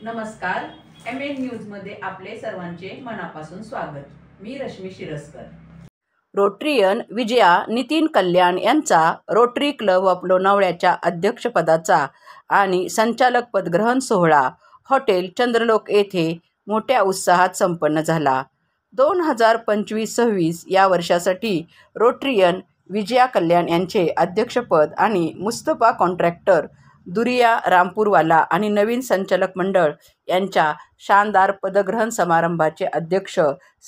नमस्कार, MN news मध्ये आपले सर्वांचे मनापासून स्वागत. मी रश्मी शिरस्कर. रोटरीयन विजया नितीन कल्याण यांचा रोटरी क्लब ऑफ लोणावळ्याच्या अध्यक्षपदाचा आणि संचालक पदग्रहण सोहळा हॉटेल चंद्रलोक येथे मोठ्या उत्साहात संपन्न झाला. 2025-26 या वर्षासाठी रोटरीयन विजया कल्याण यांचे अध्यक्षपद आणि मुस्तफा कॉन्ट्रॅक्टर दुरिया रामपूरवाला आणि नवीन संचालक मंडळ यांच्या शानदार पदग्रहण समारंभाचे अध्यक्ष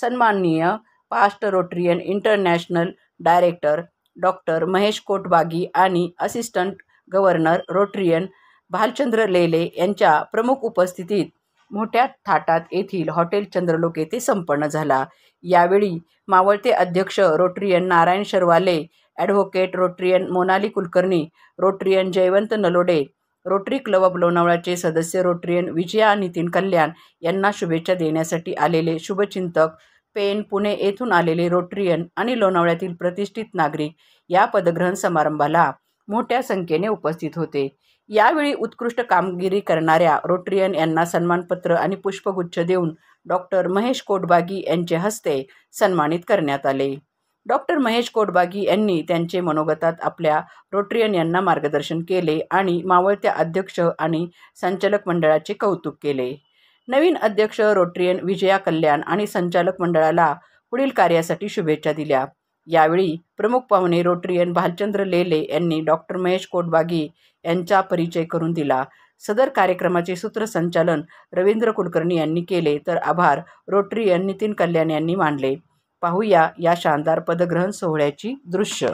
सन्माननीय past Rotarian international director doctor Mahesh Kotbagi आणि असिस्टंट गव्हर्नर रोटरीयन भालचंद्र लेले यांच्या प्रमुख उपस्थितीत मोठ्या थाटात येथील हॉटेल चंद्रलोक येथे संपन्न झाला. यावेळी मावळते अध्यक्ष Rotarian Narayan Sharwale, advocate Rotarian Monali Kulkarni, Rotarian Jaywant Nalode, Rotary club of लोणावळ्याचे सदस्य रोटरीयन विजया नितीन कल्याण यांना शुभेच्छा देण्यासाठी आलेले शुभचिंतक, पेन, पुणे येथून आलेले रोटरीयन आणि लोणावळ्यातील प्रतिष्ठित नागरिक या पदग्रहण समारंभाला मोठ्या संख्येने उपस्थित होते. यावेळी उत्कृष्ट कामगिरी करणाऱ्या रोटरीयन यांना सन्मानपत्र आणि पुष्पगुच्छ देऊन डॉक्टर महेश कोटबागी यांचे हस्ते सन्मानित करण्यात आले. डॉक्टर महेश कोटबागी यांनी त्यांचे मनोगतात आपल्या रोटरीयन यांना मार्गदर्शन केले आणि मावळत्या अध्यक्ष आणि संचालक मंडळाचे कौतुक केले. नवीन अध्यक्ष रोटरीयन विजया कल्याण आणि संचालक मंडळाला पुढील कार्यासाठी शुभेच्छा दिल्या. यावेळी प्रमुख पाहुणे रोटरीयन भालचंद्र लेले यांनी डॉक्टर महेश कोटबागी यांचा परिचय करून दिला. सदर कार्यक्रमाचे सूत्रसंचालन रवींद्र कुलकर्णी यांनी केले तर आभार रोटरीयन नितीन कल्याण यांनी मानले. पाहूया या शानदार पदग्रहण सोहळ्याची दृश्य.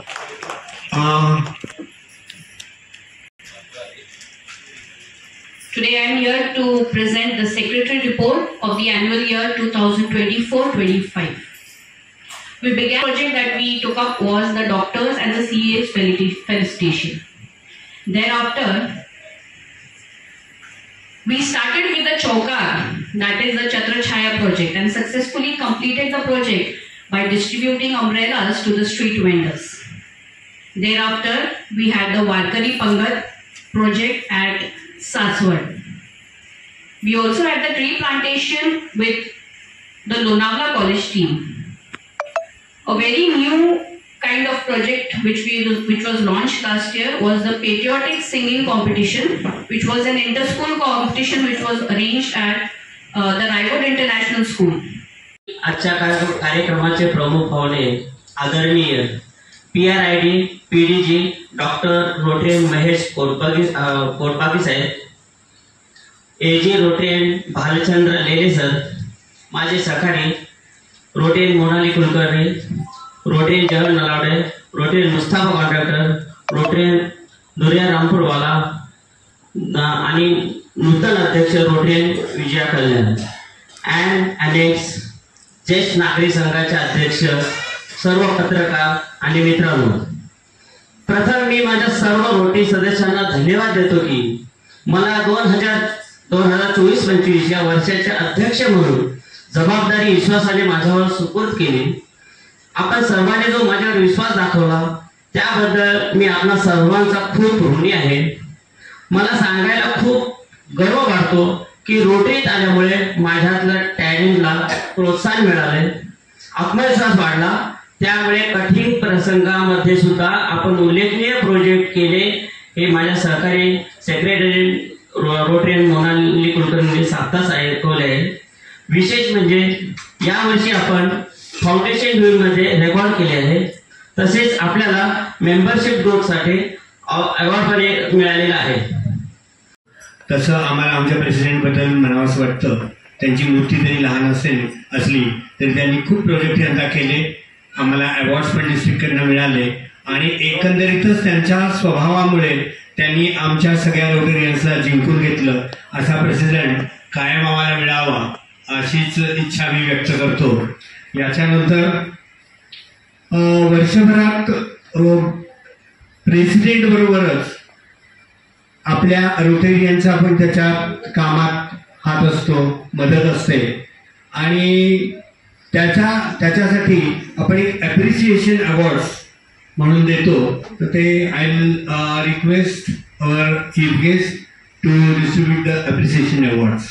Today I am here to present the secretary report of the annual year 2024-25. We began project that we took up was the doctors and the CA's felicitation. Thereafter, we started with the Chaukar, that is the Chhatra Chhaya project, and successfully completed the project by distributing umbrellas to the street vendors. Thereafter, we had the Warkari Pangat project at Saswad. We also had the tree plantation with the Lonavala College team. A very new kind of project which was launched last year was the patriotic singing competition, which was an inter-school competition which was arranged at the Raigad International School. आजच्या कार्यक्रमाचे प्रमुख पाहुणे आदरणीय PRID PDG doctor Rotarian Mahesh Kotbagi saheb, AG Rotarian Bhalchandra Lele sir, माझे सखारी Rotarian Monali Kulkarni, Rotarian Jaywant Nalawade, Rotarian Mustafa contractor, Rotarian Duriya Rampurwala आणि नूतन अध्यक्ष Rotarian Vijaya Kalyan and annex ज्येष्ठ नागरिक संघाचे अध्यक्ष, सर्व पत्रकार आणि मित्रांनो, प्रथम मी माझ्या सर्व रोटरी सदस्यांना धन्यवाद देतो की मला 2024-25 या वर्षाचे अध्यक्ष म्हणून जबाबदारी विश्वासाने माझ्यावर सुपूर्द केली. आपण सर्वांनी जो माझ्यावर विश्वास दाखवला त्याबद्दल मी आपणा सर्वांचा खूप ऋणी आहे. मला सांगायला खूप गर्व वाटतो की रोटरीत आल्यामुळे माझ्यातल्या टॅलेंटला प्रोत्साहन मिळाले, आत्मविश्वास वाढला. त्यामुळे कठीण प्रसंगामध्ये सुद्धा आपण उल्लेखनीय प्रोजेक्ट केले हे माझ्या सहकारी सेक्रेटरी रोटरीयन मोनाली कुलकर्णी सातास ऐकवले. विशेष म्हणजे यावर्षी आपण फाउंडेशन ड्यूमध्ये रेकॉर्ड केले आहे. तसेच आपल्याला मेंबरशिप ग्रोथसाठी अवॉर्ड पण मिळालेला आहे. तसं आम्हाला आमच्या प्रेसिडेंटबद्दल म्हणावंसं वाटतं. त्यांची मूर्ती जरी लहान असली तरी त्यांनी खूप प्रोजेक्ट यंदा केले. आम्हाला अवॉर्ड्स पण डिस्ट्रिक्ट करणं मिळाले आणि एकंदरीतच त्यांच्या स्वभावामुळे त्यांनी आमच्या सगळ्या रोटरीयन्सला जिंकून घेतलं. असा प्रेसिडेंट कायम आम्हाला मिळावा अशीच इच्छा मी व्यक्त करतो. याच्यानंतर वर्षभरात प्रेसिडेंट बरोबरच आपल्या रोटरीयनचा पण त्याच्या कामात हात असतो, मदत असते आणि त्याच्यासाठी आपण एक ॲप्रिसिएशन अवॉर्ड्स म्हणून देतो. तर ते I will request our chief guest to distribute the appreciation awards.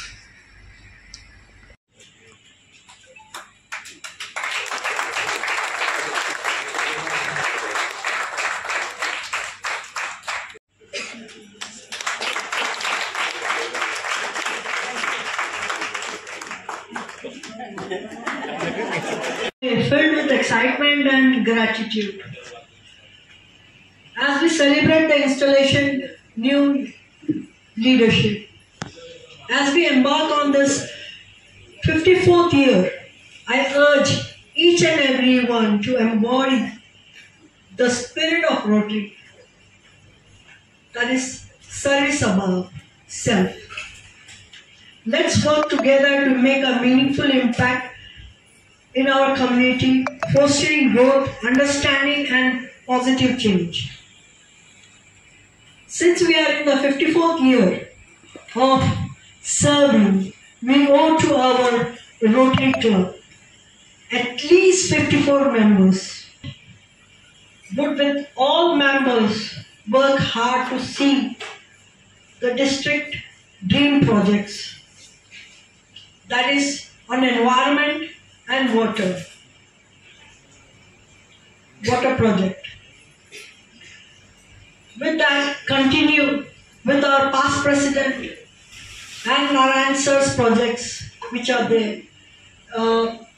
Filled with excitement and gratitude. As we celebrate the installation new leadership, as we embark on this 54th year, I urge each and every one to embody the spirit of Rotary, that is service above self. Let's work together to make a meaningful impact in our community, fostering growth, understanding, and positive change. Since we are in the 54th year of serving, we owe to our Rotary Club at least 54 members. But with all members work hard to see the district dream projects, that is on environment and water project. With that, continue with our past president and Narayan Sir's projects which are there.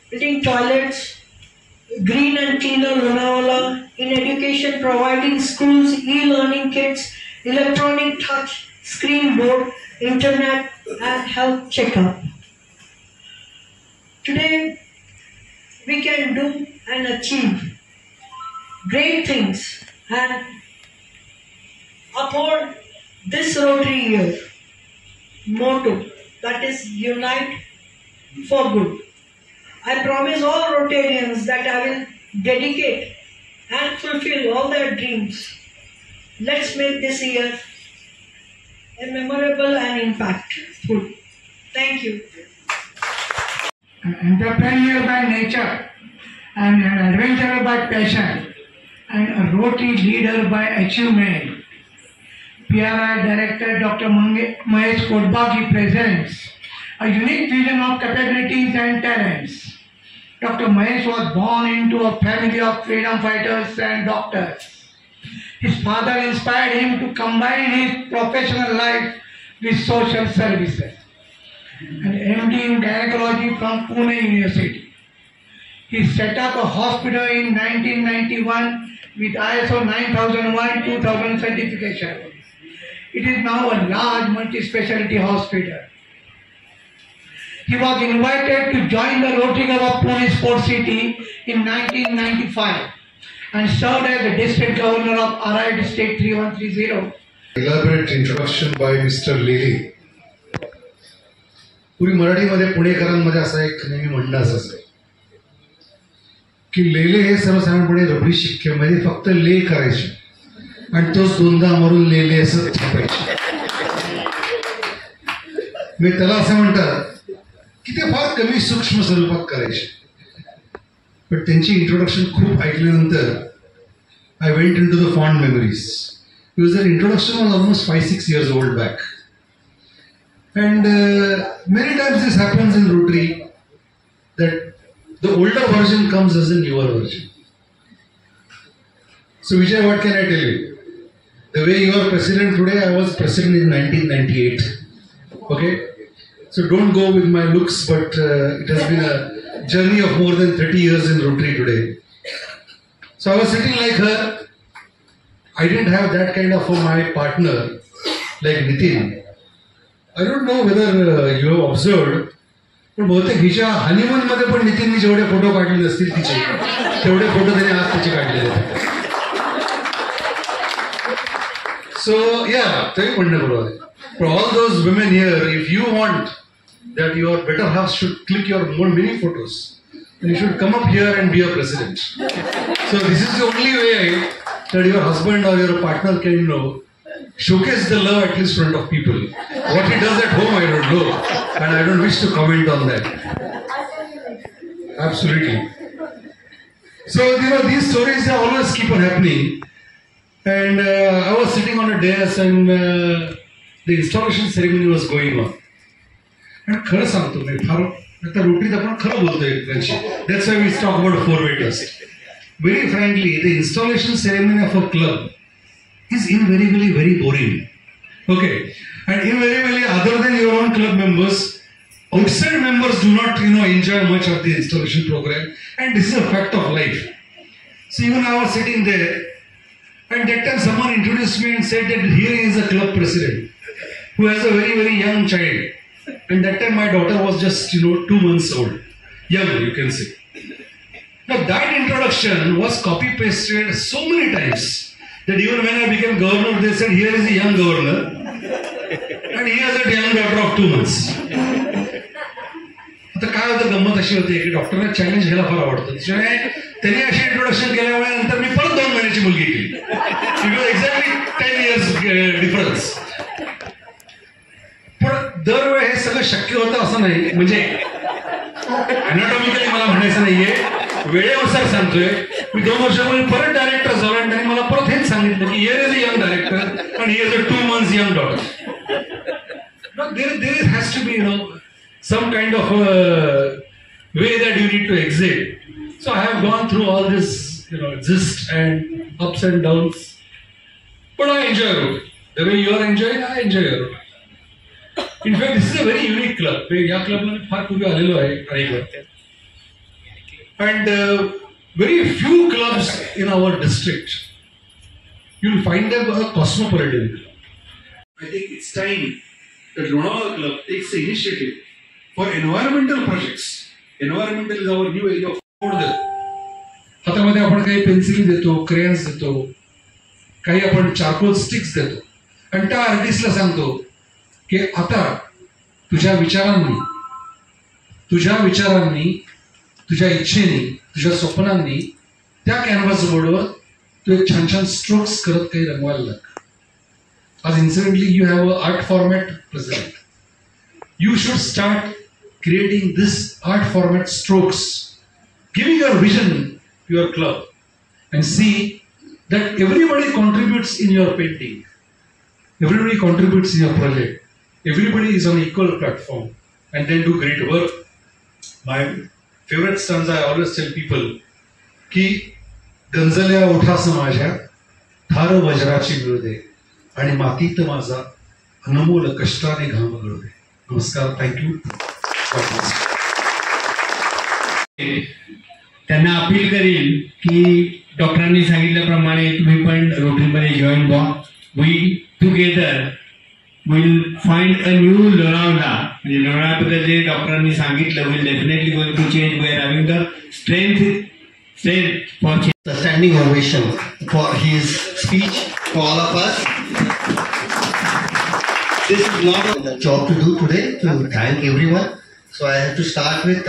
Building toilets, green and cleaner Lonavala, in education providing schools, e-learning kits, electronic touch screen board, internet and health checkup. Today, we can do and achieve great things and uphold this Rotary year motto, that is Unite for Good. I promise all Rotarians that I will dedicate and fulfill all their dreams. Let's make this year a memorable and impactful. Thank you. An entrepreneur by nature, and an adventurer by passion, and a Rotary leader by achievement. PRI Director Dr. Mahesh Kodbagi presents a unique vision of capabilities and talents. Dr. Mahesh was born into a family of freedom fighters and doctors. His father inspired him to combine his professional life with social services. An MD in gynecology from Pune University. He set up a hospital in 1991 with ISO 9001-2000 certification. It is now a large multi-specialty hospital. He was invited to join the Rotary Club of Pune Sports City in 1995 and served as the District Governor of RI District 3130. Elaborate introduction by Mr. Lele. Puri मराठीमध्ये पुणेकरांमध्ये असा एक नेहमी म्हणणं असं की लेले हे सर्वसाधारणपणे रबरी शिक्क्यामध्ये फक्त ले करायचे आणि तोच दोनदा मारून लेले असं छापायचे. मी त्याला असं म्हणतात की ते फार कमी सूक्ष्म स्वरूपात करायचे. पण त्यांची इंट्रोडक्शन खूप ऐकल्यानंतर I went into the fond memories. Because their introduction was almost 5-6 years old back. And many times this happens in Rotary that the older version comes as a newer version. So Vijay, what can I tell you? The way you are president today, I was president in 1998. Okay? So don't go with my looks, but it has been a journey of more than 30 years in Rotary today. So I was sitting like her. I didn't have that kind of my partner like Nitin. I don't know whether you have observed, पण बहुतेक हिच्या honeymoon मध्ये पण नितीनने जेवढे photo काढले असतील तिचे तेवढे फोटो त्याने आज तिचे काढलेले आहेत. सो या तरी म्हणणं बरोबर आहे. For all those women here, if you want that your better half should click your more many photos, then you should come up here and be a president. So this is the only way that your husband or your partner can showcase the love at least in front of people. What he does at home, I don't know, and I don't wish to comment on that. Absolutely. So these stories they always keep on happening. And I was sitting on a dais and the installation ceremony was going on. And खरं सांगतो मी फार आता रोटरीत आपण खरं बोलतोय एकमेकांशी. That's why we talk about a four-way test. Very frankly, the installation ceremony of a club is invariably very boring. Okay, and invariably, other than your own club members, outside members do not, enjoy much of the installation program, and this is a fact of life. So even I was sitting there, and that time someone introduced me and said that here is a club president who has a very, very young child. And that time my daughter was just, 2 months old. Young, you can say. Now that introduction was copy-pasted so many times that even when I became governor, they said, here is a young governor. And he has a young daughter of 2 months. आता काय होतं, गंमत अशी होती की डॉक्टरला challenge घ्यायला फार आवडतं. त्याच्यामुळे त्यांनी अशी इंट्रोडक्शन केल्यामुळे नंतर मी परत 2 महिन्याची मुलगी केली. Exactly 10 years difference. पण दरवेळी हे सगळं शक्य होतं असं नाही, म्हणजे अॅनाटॉमिकली मला म्हणायचं नाहीये, वेळेनुसार सांगतोय. मी 2 वर्षापूर्वी परत डायरेक्टर झालो आणि त्यांनी मला परत हेच सांगितलं की here is a young director आणि here is a 2 months young daughter. There has to be, some kind of way that you need to exit. So I have gone through all this, gist and ups and downs. But I enjoy it. The way you are enjoying, I enjoy it. In fact, this is a very unique club. या क्लबला मी फार पूर्वी आलेलो आहे अनेकदा. And very few clubs in our district, you will find them a cosmopolitan club. I think it's time that Lonavala Club takes the initiative for environmental projects. Environmental is our new area of हातामध्ये आपण काही पेन्सिली देतो, crayons देतो, काही आपण charcoal sticks देतो आणि त्या आर्टिस्टला सांगतो की आता तुझ्या विचारांनी, तुझ्या इच्छेने, तुझ्या स्वप्नांनी त्या कॅनव्हास बोर्डवर तू एक छान छान स्ट्रोक्स करत काही रंगवायला लाग. आज incidentally you have an art format president. You should start creating this art format strokes, giving your vision to your club, and see that everybody contributes in your painting, everybody contributes in your project, everybody is on equal platform, and then do great work. My favorite stanza, I always tell people की गंजल्या ओठास माझ्या थार वज्राची मिळू दे आणि मातीत माझा अनमोल कष्टाने घाम गळू दे. नमस्कार, थँक्यू. त्यांना अपील करील की डॉक्टरांनी सांगितल्याप्रमाणे तुम्ही पण रोटरीमध्ये जॉईन व्हा. We together will find a new Lonavala. म्हणजे लोणावळ्याबद्दल जे डॉक्टरांनी सांगितलं will definitely going to change. We are having the strength for change. The standing ovation for his speech for all of us. This is not a job to do today to thank everyone. So I have to start with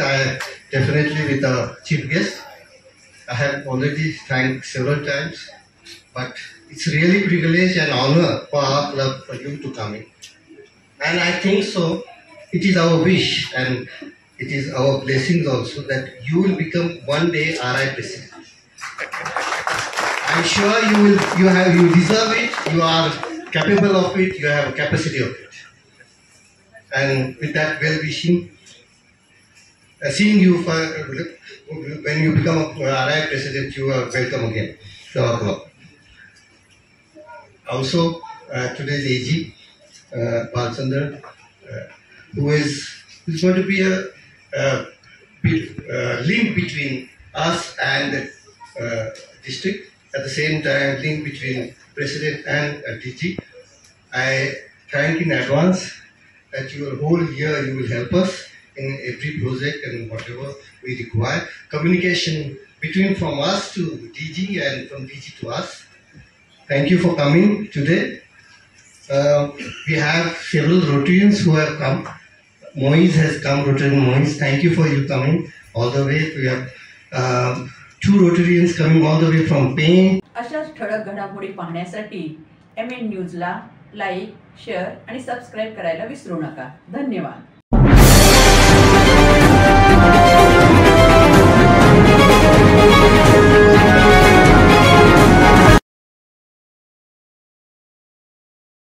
definitely with the chief guest. I have already thanked several times, but it's really privilege and honor for our club for you to come in. And I think so. It is our wish and it is our blessings also that you will become one day RI president. I'm sure you deserve it, you are capable of it, you have a capacity of it. And with that well wishing, seeing you for, when you become a RI president, you are welcome again to our club. Also, today's AG, Balchandra, who is going to be a link between us and district, at the same time link between president and DG. I thank in advance that your whole year you will help us in every project and whatever we require. Communication between from us to DG and from DG to us. Thank you for coming today. We have several Rotarians who have come. Moise has come, Rotarian Moise. Thank you for you coming all the way. We have 2 Rotarians coming all the way from Pain. अशाच ठळक घडामोडी पाहण्यासाठी MN न्यूजला like, share आणि subscribe करायला विसरू नका. धन्यवाद.